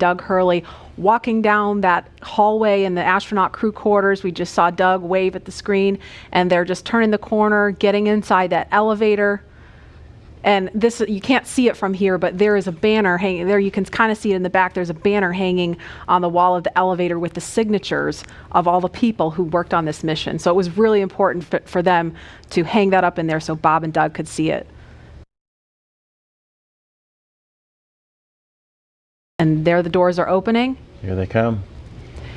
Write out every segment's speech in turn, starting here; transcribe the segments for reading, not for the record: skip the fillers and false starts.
Doug Hurley walking down that hallway in the astronaut crew quarters. We just saw Doug wave at the screen, and they're just turning the corner, getting inside that elevator. And this, you can't see it from here, but there is a banner hanging there. You can kind of see it in the back. There's a banner hanging on the wall of the elevator with the signatures of all the people who worked on this mission. So it was really important for them to hang that up in there so Bob and Doug could see it. And there the doors are opening. Here they come.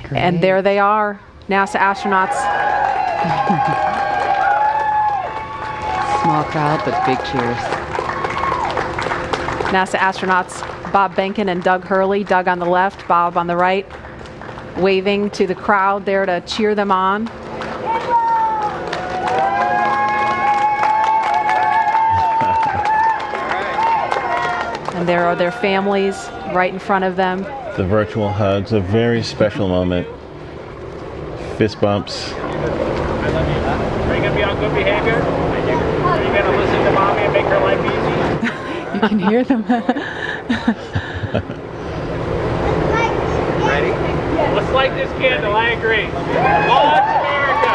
Great. And there they are, NASA astronauts. Small crowd, but big cheers. NASA astronauts Bob Behnken and Doug Hurley, Doug on the left, Bob on the right, waving to the crowd there to cheer them on. And there are their families right in front of them. The virtual hugs, a very special moment. Fist bumps. I love you. Are you going to be on good behavior? Are you going to listen to mommy and make her life easy? You can hear them. Ready? Let's light this candle, I agree. Launch America!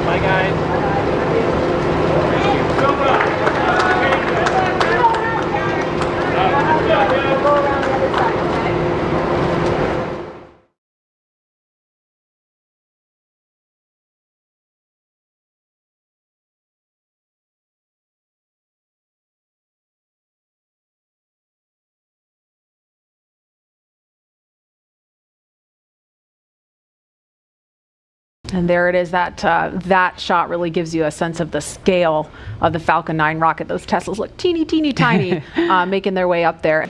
Bye guys. And there it is. That shot really gives you a sense of the scale of the Falcon 9 rocket. Those Teslas look teeny, teeny, tiny, making their way up there.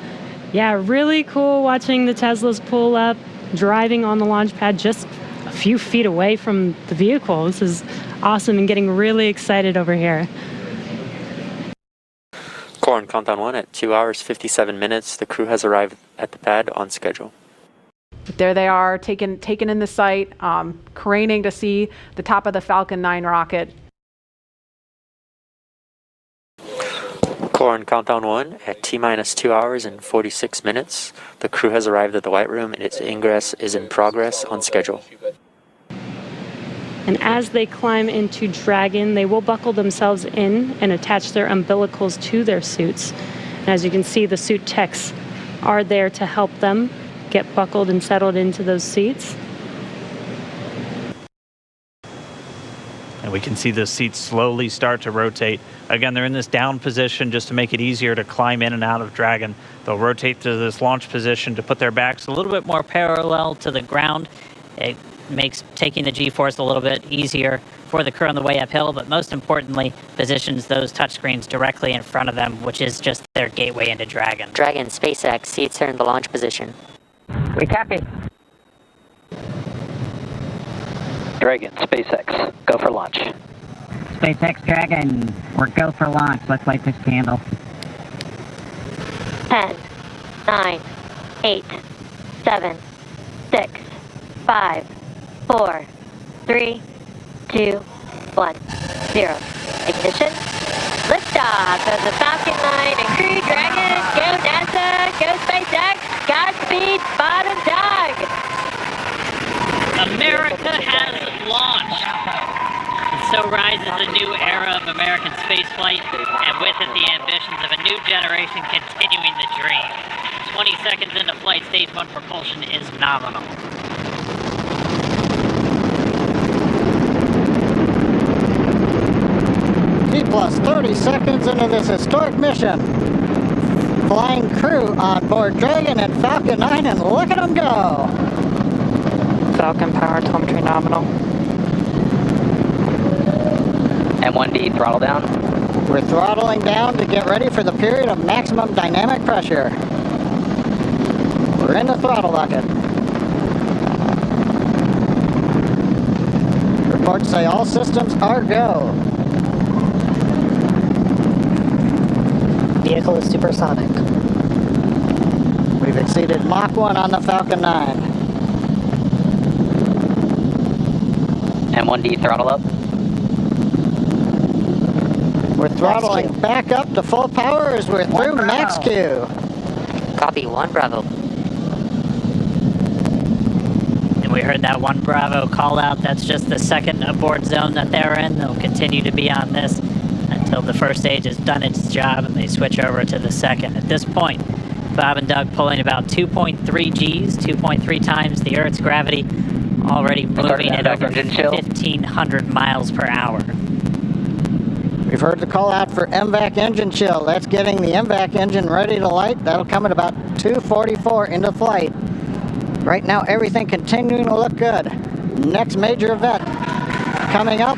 Yeah, really cool watching the Teslas pull up, driving on the launch pad just a few feet away from the vehicle. This is awesome and getting really excited over here. Core on countdown 1 at 2 hours 57 minutes. The crew has arrived at the pad on schedule. But there they are, taken in the sight, craning to see the top of the Falcon 9 rocket. Core on countdown 1 at T-minus 2 hours and 46 minutes. The crew has arrived at the White Room and its ingress is in progress on schedule. And as they climb into Dragon, they will buckle themselves in and attach their umbilicals to their suits. And as you can see, the suit techs are there to help them get buckled and settled into those seats. And we can see the seats slowly start to rotate. Again, they're in this down position just to make it easier to climb in and out of Dragon. They'll rotate to this launch position to put their backs a little bit more parallel to the ground. It makes taking the G-force a little bit easier for the crew on the way uphill, but most importantly, positions those touchscreens directly in front of them, which is just their gateway into Dragon. Dragon, SpaceX, seats are in the launch position. We copy. Dragon, SpaceX, go for launch. SpaceX, Dragon, we're go for launch. Let's light this candle. 10, 9, 8, 7, 6, 5, 4, 3, 2, 1, 0. Ignition. Liftoff of the Falcon 9 and Crew Dragon. Go NASA, go SpaceX, Godspeed, Bob and Doug. America has launched. And so rises a new era of American spaceflight, and with it the ambitions of a new generation continuing the dream. 20 seconds into flight, stage 1 propulsion is nominal. T plus 30 seconds into this historic mission. Flying crew on board Dragon and Falcon 9, and look at them go! Falcon power telemetry nominal. M1D, throttle down. We're throttling down to get ready for the period of maximum dynamic pressure. We're in the throttle bucket. Reports say all systems are go. Vehicle is supersonic. We've exceeded Mach 1 on the Falcon 9. M1D, throttle up. We're throttling back up to full power as we're through max Q. Copy 1 Bravo. And we heard that 1 Bravo call out. That's just the second abort zone that they're in. They'll continue to be on this until the first stage has done its job and they switch over to the second. At this point, Bob and Doug pulling about 2.3 Gs, 2.3 times the Earth's gravity, already moving at over 1,500 miles per hour. We've heard the call out for MVAC engine chill. That's getting the MVAC engine ready to light. That'll come at about 2:44 into flight. Right now, everything continuing to look good. Next major event coming up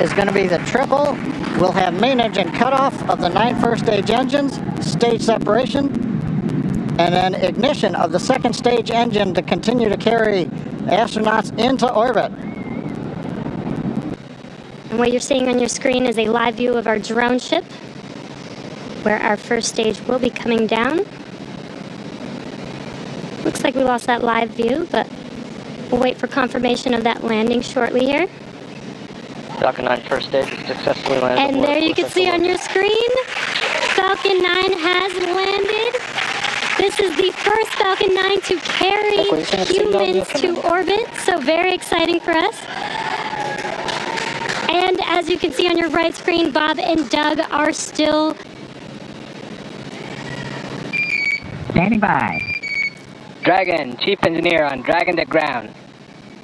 is going to be the triple. We'll have main engine cutoff of the 9 first stage engines, stage separation, and then ignition of the second stage engine to continue to carry astronauts into orbit. And what you're seeing on your screen is a live view of our drone ship, where our first stage will be coming down. Looks like we lost that live view, but we'll wait for confirmation of that landing shortly here. Falcon 9 first stage is successfully landed. And there you can see on your screen, Falcon 9 has landed. This is the first Falcon 9 to carry humans to orbit, so very exciting for us. And as you can see on your right screen, Bob and Doug are still standing by. Dragon, Chief Engineer on Dragon to ground.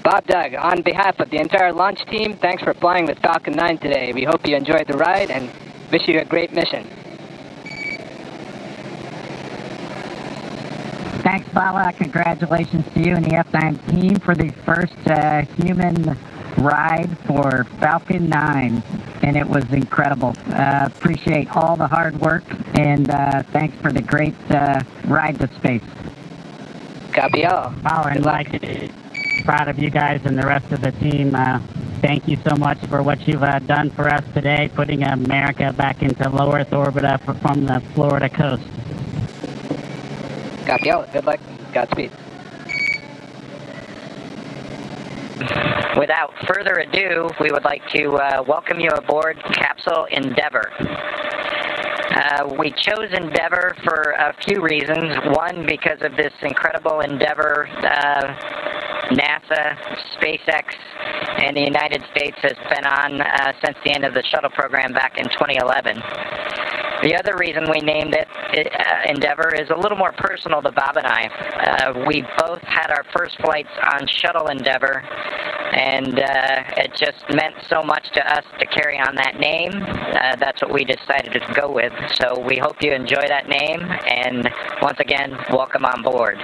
Bob, Doug, on behalf of the entire launch team, thanks for flying with Falcon 9 today. We hope you enjoyed the ride and wish you a great mission. Thanks, Bala. Congratulations to you and the F9 team for the first human ride for Falcon 9, and it was incredible. Appreciate all the hard work, and thanks for the great ride to space. Copy all. Bala, and like, proud of you guys and the rest of the team. Thank you so much for what you've done for us today, putting America back into low Earth orbit from the Florida coast. Copy all. Good luck. Godspeed. Without further ado, we would like to welcome you aboard Capsule Endeavour. We chose Endeavour for a few reasons. One, because of this incredible endeavor NASA, SpaceX, and the United States has been on since the end of the shuttle program back in 2011. The other reason we named it Endeavour is a little more personal to Bob and I. We both had our first flights on Shuttle Endeavour, and it just meant so much to us to carry on that name. That's what we decided to go with. So we hope you enjoy that name, and once again, welcome on board.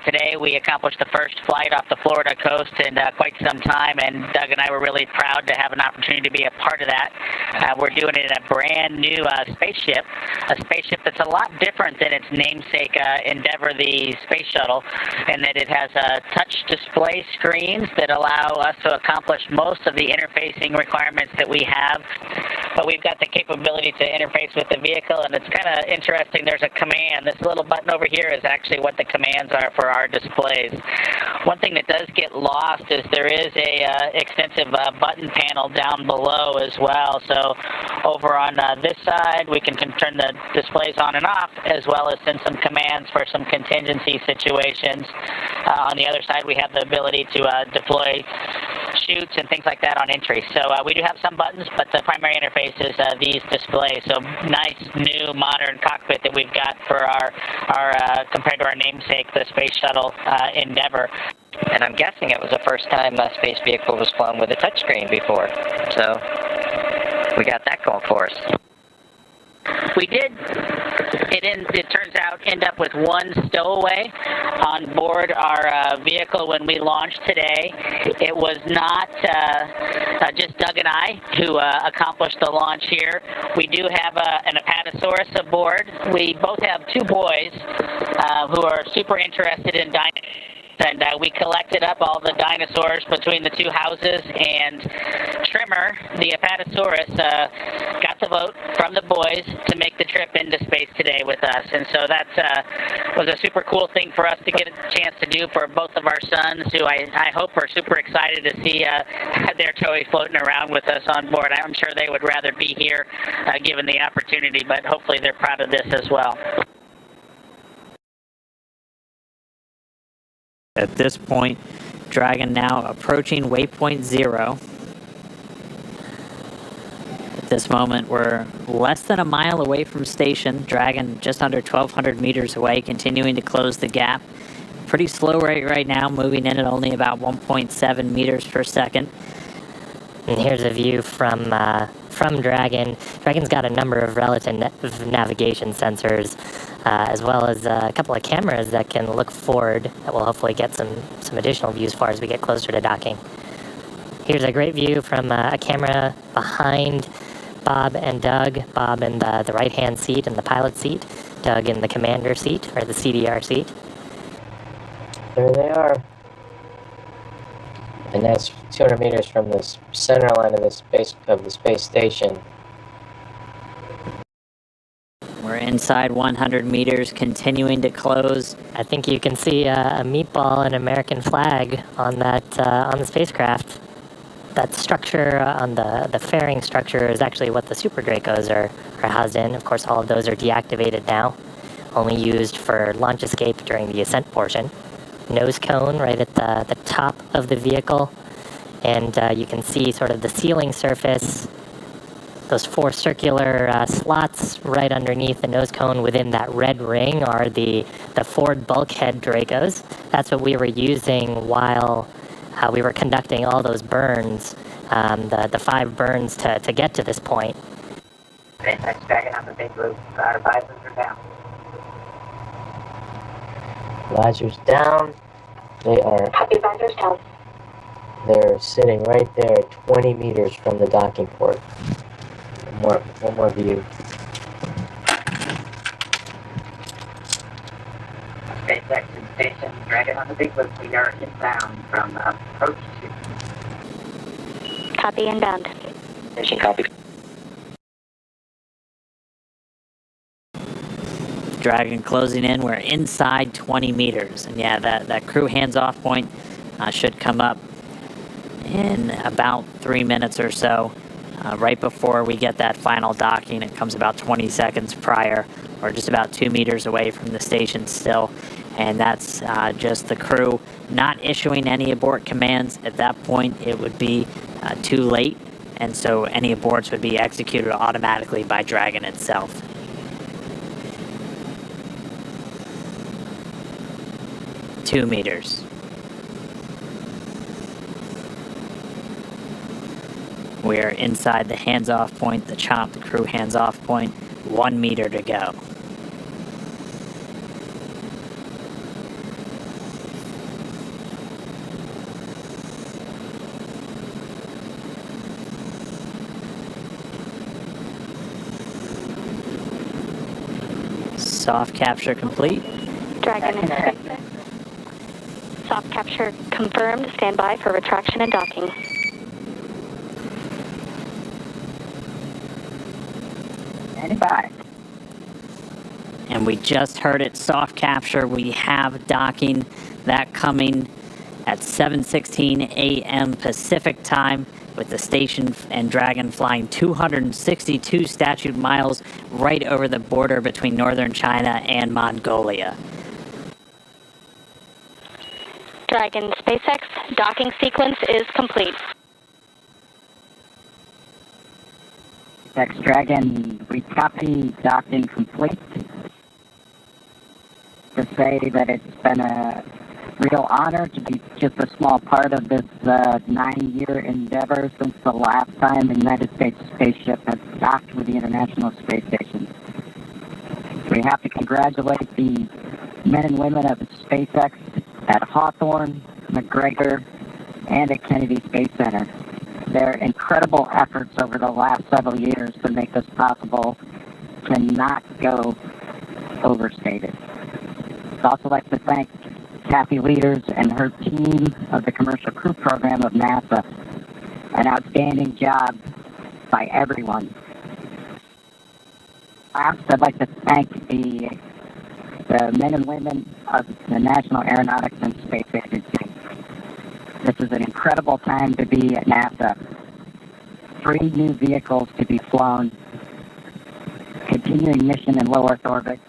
Today we accomplished the first flight off the Florida coast in quite some time, and Doug and I were really proud to have an opportunity to be a part of that. We're doing it in a brand new spaceship, a spaceship that's a lot different than its namesake Endeavour, the space shuttle, in that it has touch display screens that allow us to accomplish most of the interfacing requirements that we have. But we've got the capability to interface with the vehicle, and it's kind of interesting. There's a command. This little button over here is actually what the commands are for our displays. One thing that does get lost is there is a extensive button panel down below as well. So over on this side, we can turn the displays on and off, as well as send some commands for some contingency situations. On the other side, we have the ability to deploy chutes and things like that on entry. So we do have some buttons, but the primary interface is these displays. So nice, new, modern cockpit that we've got for our compared to our namesake, the Space Shuttle Endeavour. And I'm guessing it was the first time a space vehicle was flown with a touchscreen before. So we got that going for us. We did, it turns out, end up with one stowaway on board our vehicle when we launched today. It was not just Doug and I who accomplished the launch here. We do have an Apatosaurus aboard. We both have two boys who are super interested in dinosaurs. And we collected up all the dinosaurs between the two houses, and Trimmer, the Apatosaurus, got the vote from the boys to make the trip into space today with us. And so that was a super cool thing for us to get a chance to do for both of our sons, who I hope are super excited to see their toy floating around with us on board. I'm sure they would rather be here given the opportunity, but hopefully they're proud of this as well. At this point, Dragon now approaching waypoint 0. At this moment, we're less than a mile away from station. Dragon just under 1,200 meters away, continuing to close the gap. Pretty slow rate right now, moving in at only about 1.7 meters per second. And here's a view from Dragon. Dragon's got a number of relative navigation sensors, as well as a couple of cameras that can look forward that will hopefully get some additional views for as we get closer to docking. Here's a great view from a camera behind Bob and Doug. Bob in the right-hand seat in the pilot seat, Doug in the commander seat, or the CDR seat. There they are. And that's 200 meters from the center line of the space station. We're inside 100 meters, continuing to close. I think you can see a meatball and American flag on that on the spacecraft. That structure on the fairing structure is actually what the Super Dracos are housed in. Of course, all of those are deactivated now, only used for launch escape during the ascent portion. Nose cone right at the top of the vehicle, and you can see sort of the sealing surface. Those 4 circular slots right underneath the nose cone within that red ring are the Ford bulkhead Dracos. That's what we were using while we were conducting all those burns, the 5 burns to get to this point. SpaceX Dragon on the big roof. Our visors are down. Visors down. They are. Copy, visors down. They're sitting right there, 20 meters from the docking port. One more view. SpaceX and Station Dragon on the big roof. We are inbound from approach 2. Copy, inbound. Station copy. Dragon closing in. We're inside 20 meters. And yeah, that crew hands-off point should come up in about 3 minutes or so. Right before we get that final docking, it comes about 20 seconds prior. We're just about 2 meters away from the station still. And that's just the crew not issuing any abort commands. At that point, it would be too late. And so any aborts would be executed automatically by Dragon itself. Two meters. We're inside the hands-off point, the chomp, the crew hands-off point. 1 meter to go. Soft capture complete. Dragon in soft capture confirmed. Stand by for retraction and docking. And we just heard it, soft capture. We have docking, that coming at 7:16 a.m. Pacific time, with the station and Dragon flying 262 statute miles right over the border between northern China and Mongolia. Dragon SpaceX docking sequence is complete. SpaceX Dragon, we copy docking complete. To say that it's been a real honor to be just a small part of this 9-year endeavor since the last time the United States spaceship has docked with the International Space Station. We have to congratulate the men and women of SpaceX at Hawthorne, McGregor, and at Kennedy Space Center. Their incredible efforts over the last several years to make this possible cannot go overstated. I'd also like to thank Kathy Leaders and her team of the Commercial Crew Program of NASA. An outstanding job by everyone. Last, I'd like to thank the men and women of the National Aeronautics and Space Agency. This is an incredible time to be at NASA. 3 new vehicles to be flown, continuing mission in low Earth orbit,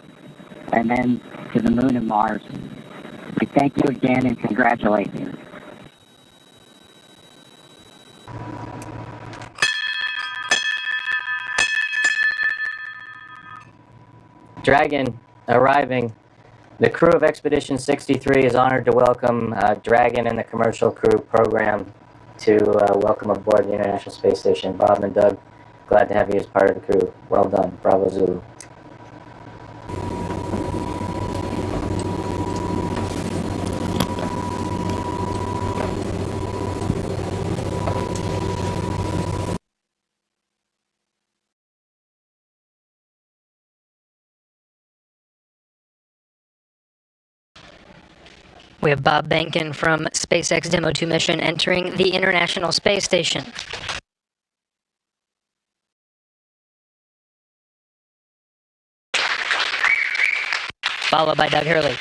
and then to the moon and Mars. We thank you again and congratulate you. Dragon arriving. The crew of Expedition 63 is honored to welcome Dragon and the Commercial Crew Program to welcome aboard the International Space Station. Bob and Doug, glad to have you as part of the crew. Well done. Bravo Zulu. We have Bob Behnken from SpaceX Demo 2 mission entering the International Space Station. Followed by Doug Hurley.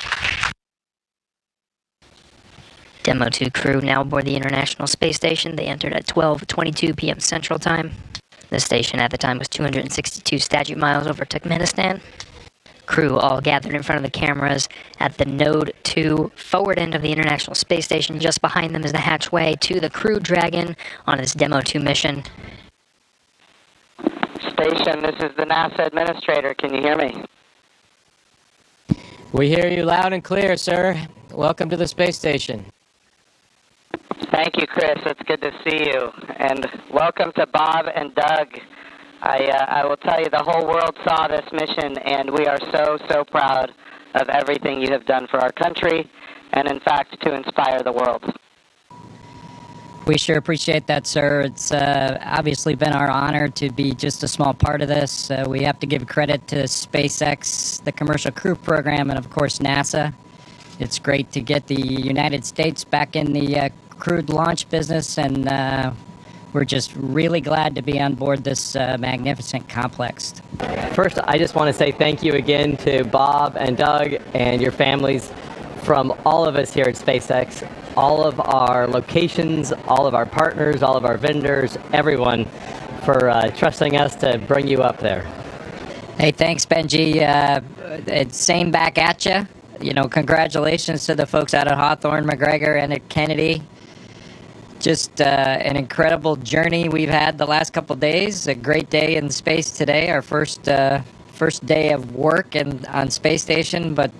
Demo 2 crew now aboard the International Space Station. They entered at 12:22 p.m. Central Time. The station at the time was 262 statute miles over Turkmenistan. Crew all gathered in front of the cameras at the Node 2 forward end of the International Space Station. Just behind them is the hatchway to the Crew Dragon on its Demo 2 mission. Station, this is the NASA administrator. Can you hear me? We hear you loud and clear, sir. Welcome to the space station. Thank you, Chris. It's good to see you. And welcome to Bob and Doug. I will tell you, the whole world saw this mission, and we are so proud of everything you have done for our country, and in fact, to inspire the world. We sure appreciate that, sir. It's obviously been our honor to be just a small part of this. We have to give credit to SpaceX, the Commercial Crew Program, and of course NASA. It's great to get the United States back in the crewed launch business, and we're just really glad to be on board this magnificent complex. First, I just want to say thank you again to Bob and Doug and your families from all of us here at SpaceX, all of our locations, all of our partners, all of our vendors, everyone for trusting us to bring you up there. Hey, thanks, Benji. It's same back at you. You know, congratulations to the folks out at Hawthorne, McGregor, and at Kennedy. Just an incredible journey we've had the last couple days. A great day in space today, our first day of work on Space Station, but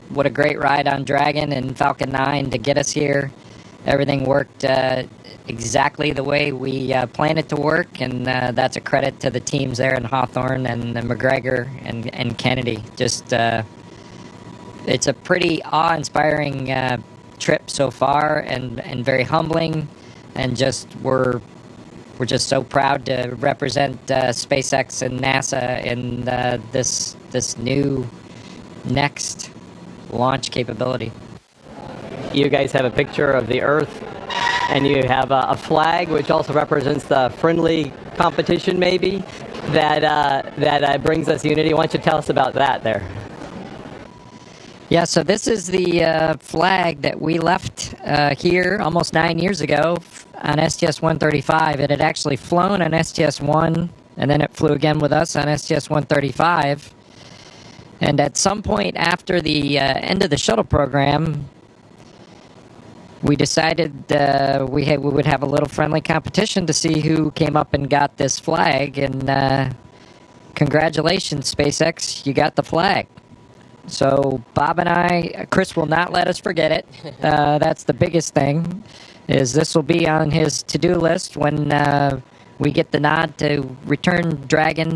what a great ride on Dragon and Falcon 9 to get us here. Everything worked exactly the way we planned it to work, and that's a credit to the teams there in Hawthorne and McGregor and Kennedy. Just it's a pretty awe-inspiring trip so far, and very humbling, and just we're just so proud to represent SpaceX and NASA in this new next launch capability. You guys have a picture of the Earth, and you have a flag which also represents the friendly competition, maybe that brings us unity. Why don't you tell us about that there? Yeah, so this is the flag that we left here almost 9 years ago on STS-135. It had actually flown on STS-1, and then it flew again with us on STS-135. And at some point after the end of the shuttle program, we decided we would have a little friendly competition to see who came up and got this flag. And congratulations, SpaceX, you got the flag. So Bob and I, Chris will not let us forget it. That's the biggest thing, is this will be on his to-do list when we get the nod to return Dragon